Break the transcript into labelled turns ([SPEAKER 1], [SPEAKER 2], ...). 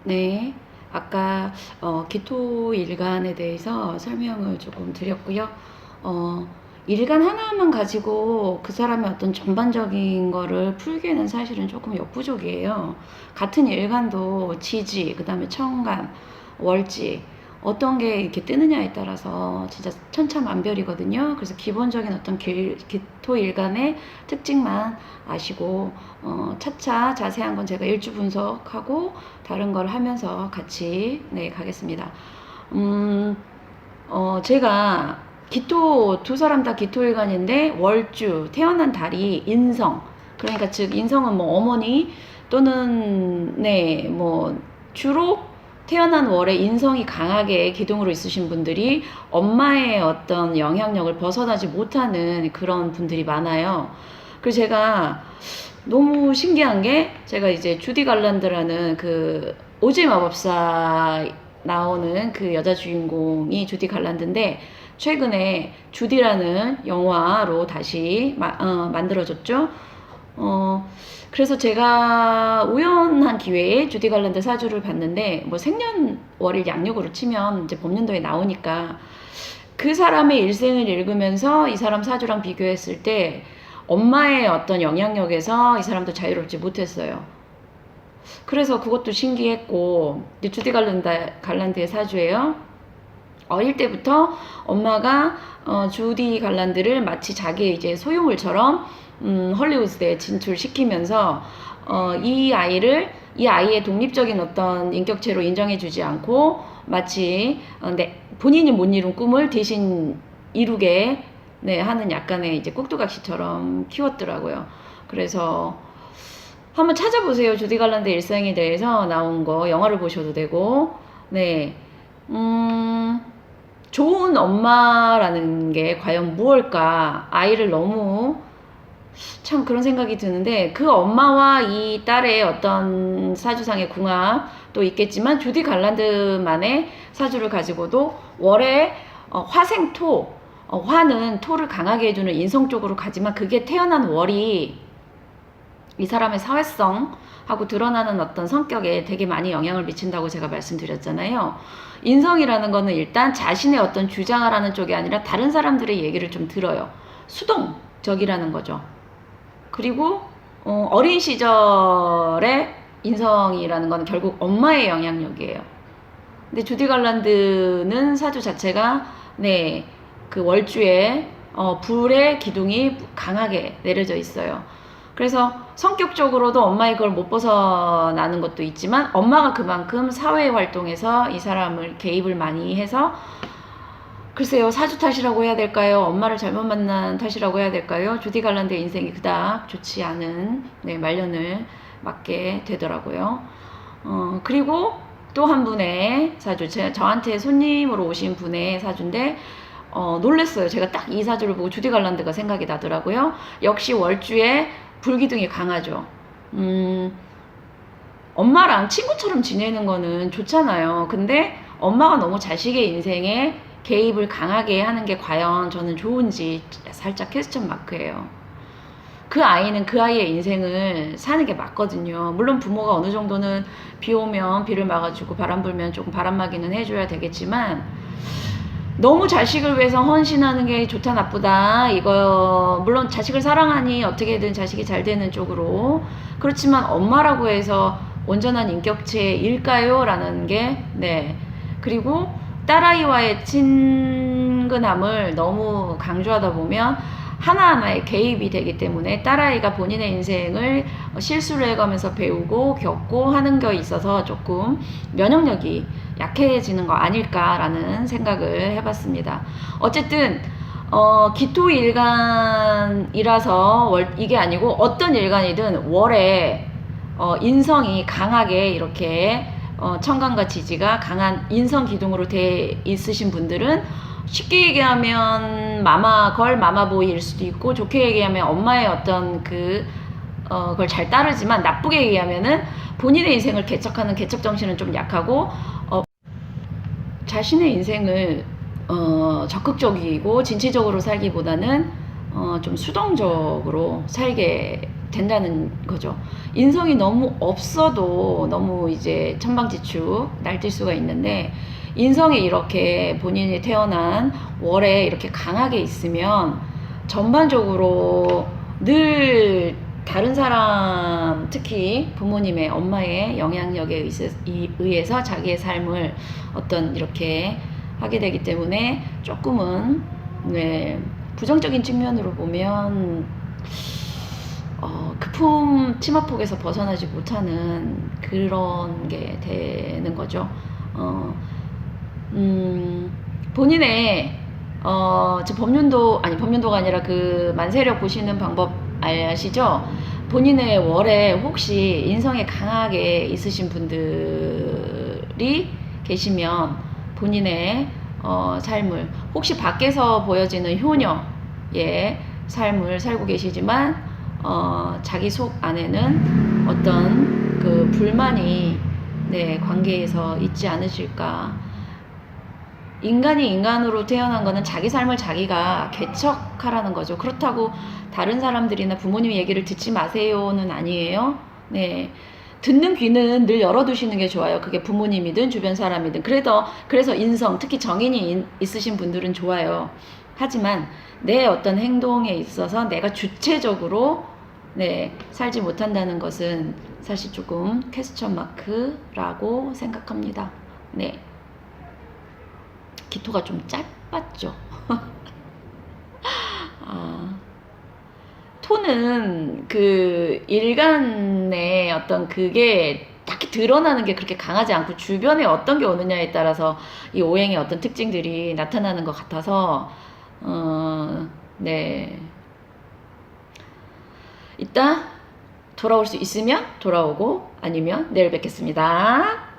[SPEAKER 1] 네, 아까 기토 일간에 대해서 설명을 조금 드렸고요. 어, 일간 하나만 가지고 그 사람의 어떤 전반적인 거를 풀기에는 사실은 조금 역부족이에요. 같은 일간도 지지, 그 다음에 천간, 월지, 어떤 게 이렇게 뜨느냐에 따라서 진짜 천차만별이거든요. 그래서 기본적인 어떤 기토 일간의 특징만 아시고 차차 자세한 건 제가 일주 분석하고 다른 걸 하면서 같이 네 가겠습니다. 제가 기토 두 사람 다 기토일간인데 월주 태어난 달이 인성, 그러니까 즉 인성은 뭐 어머니 또는 네 뭐 주로 태어난 월에 인성이 강하게 기둥으로 있으신 분들이 엄마의 어떤 영향력을 벗어나지 못하는 그런 분들이 많아요. 그래서 제가 너무 신기한 게, 제가 이제 주디 갈란드라는 그 오즈 마법사 나오는 그 여자 주인공이 주디 갈란드인데, 최근에 주디라는 영화로 다시 만들어졌죠. 그래서 제가 우연한 기회에 주디 갈란드 사주를 봤는데, 뭐 생년월일 양력으로 치면 이제 법년도에 나오니까 그 사람의 일생을 읽으면서 이 사람 사주랑 비교했을 때 엄마의 어떤 영향력에서 이 사람도 자유롭지 못했어요. 그래서 그것도 신기했고, 주디 갈란드의 사주예요. 어릴 때부터 엄마가 주디 갈란드를 마치 자기의 이제 소유물처럼 헐리우드에 진출시키면서 이 아이의 독립적인 어떤 인격체로 인정해주지 않고 마치 본인이 못 이룬 꿈을 대신 이루게 네, 하는 약간의 이제 꼭두각시처럼 키웠더라고요. 그래서 한번 찾아보세요. 주디 갈란드 일생에 대해서 나온 거 영화를 보셔도 되고, 네, 좋은 엄마라는 게 과연 무엇일까? 아이를 너무 참 그런 생각이 드는데, 그 엄마와 이 딸의 어떤 사주상의 궁합도 있겠지만 주디 갈란드만의 사주를 가지고도 월에 화생토, 화는 토를 강하게 해주는 인성 쪽으로 가지만 그게 태어난 월이 이 사람의 사회성하고 드러나는 어떤 성격에 되게 많이 영향을 미친다고 제가 말씀드렸잖아요. 인성이라는 거는 일단 자신의 어떤 주장을 하는 쪽이 아니라 다른 사람들의 얘기를 좀 들어요. 수동적이라는 거죠. 그리고 어린 시절의 인성이라는 건 결국 엄마의 영향력이에요. 근데 주디 갈란드는 사주 자체가 네, 그 월주에 불의 기둥이 강하게 내려져 있어요. 그래서 성격적으로도 엄마의 걸 못 벗어나는 것도 있지만, 엄마가 그만큼 사회 활동에서 이 사람을 개입을 많이 해서, 글쎄요, 사주 탓이라고 해야 될까요? 엄마를 잘못 만난 탓이라고 해야 될까요? 주디 갈란드의 인생이 그닥 좋지 않은 네, 말년을 맞게 되더라고요. 그리고 또 한 분의 사주, 저한테 손님으로 오신 분의 사주인데 놀랬어요. 제가 딱 이 사주를 보고 주디 갈란드가 생각이 나더라고요. 역시 월주에 불기둥이 강하죠. 엄마랑 친구처럼 지내는 거는 좋잖아요. 근데 엄마가 너무 자식의 인생에 개입을 강하게 하는 게 과연 저는 좋은지 살짝 퀘스천 마크예요. 그 아이는 그 아이의 인생을 사는 게 맞거든요. 물론 부모가 어느 정도는 비 오면 비를 막아주고 바람 불면 조금 바람 막이는 해줘야 되겠지만, 너무 자식을 위해서 헌신하는 게 좋다 나쁘다 이거, 물론 자식을 사랑하니 어떻게든 자식이 잘 되는 쪽으로, 그렇지만 엄마라고 해서 온전한 인격체일까요? 라는 게 네. 그리고 딸아이와의 친근함을 너무 강조하다 보면 하나하나의 개입이 되기 때문에 딸아이가 본인의 인생을 실수를 해가면서 배우고 겪고 하는 게 있어서 조금 면역력이 약해지는 거 아닐까라는 생각을 해봤습니다. 어쨌든 기토 일간이라서 이게 아니고 어떤 일간이든 월에 인성이 강하게 이렇게 천간과 지지가 강한 인성 기둥으로 돼 있으신 분들은 쉽게 얘기하면 마마걸, 마마보이일 수도 있고, 좋게 얘기하면 엄마의 어떤 그걸 잘 따르지만, 나쁘게 얘기하면은 본인의 인생을 개척하는 개척 정신은 좀 약하고 자신의 인생을 적극적이고 진취적으로 살기보다는 좀 수동적으로 살게 된다는 거죠. 인성이 너무 없어도 너무 이제 천방지축 날뛸 수가 있는데, 인성이 이렇게 본인이 태어난 월에 이렇게 강하게 있으면 전반적으로 늘 다른 사람, 특히 부모님의, 엄마의 영향력에 의해서 자기의 삶을 어떤 이렇게 하게 되기 때문에 조금은, 네, 부정적인 측면으로 보면 급품 치마폭에서 벗어나지 못하는 그런 게 되는 거죠. 본인의 저 법륜도가 아니라 그 만세력 보시는 방법 아시죠? 본인의 월에 혹시 인성이 강하게 있으신 분들이 계시면 본인의 삶을, 혹시 밖에서 보여지는 효녀의 삶을 살고 계시지만 자기 속 안에는 어떤 그 불만이, 네, 관계에서 있지 않으실까. 인간이 인간으로 태어난 거는 자기 삶을 자기가 개척하라는 거죠. 그렇다고 다른 사람들이나 부모님 얘기를 듣지 마세요는 아니에요. 네. 듣는 귀는 늘 열어두시는 게 좋아요. 그게 부모님이든 주변 사람이든. 그래서 인성, 특히 정인이 있으신 분들은 좋아요. 하지만 내 어떤 행동에 있어서 내가 주체적으로, 네, 살지 못한다는 것은 사실 조금 퀘스천 마크라고 생각합니다. 네. 기토가 좀 짧았죠. 토는 그 일간의 어떤 그게 딱히 드러나는 게 그렇게 강하지 않고 주변에 어떤 게 오느냐에 따라서 이 오행의 어떤 특징들이 나타나는 것 같아서, 네. 이따 돌아올 수 있으면 돌아오고, 아니면 내일 뵙겠습니다.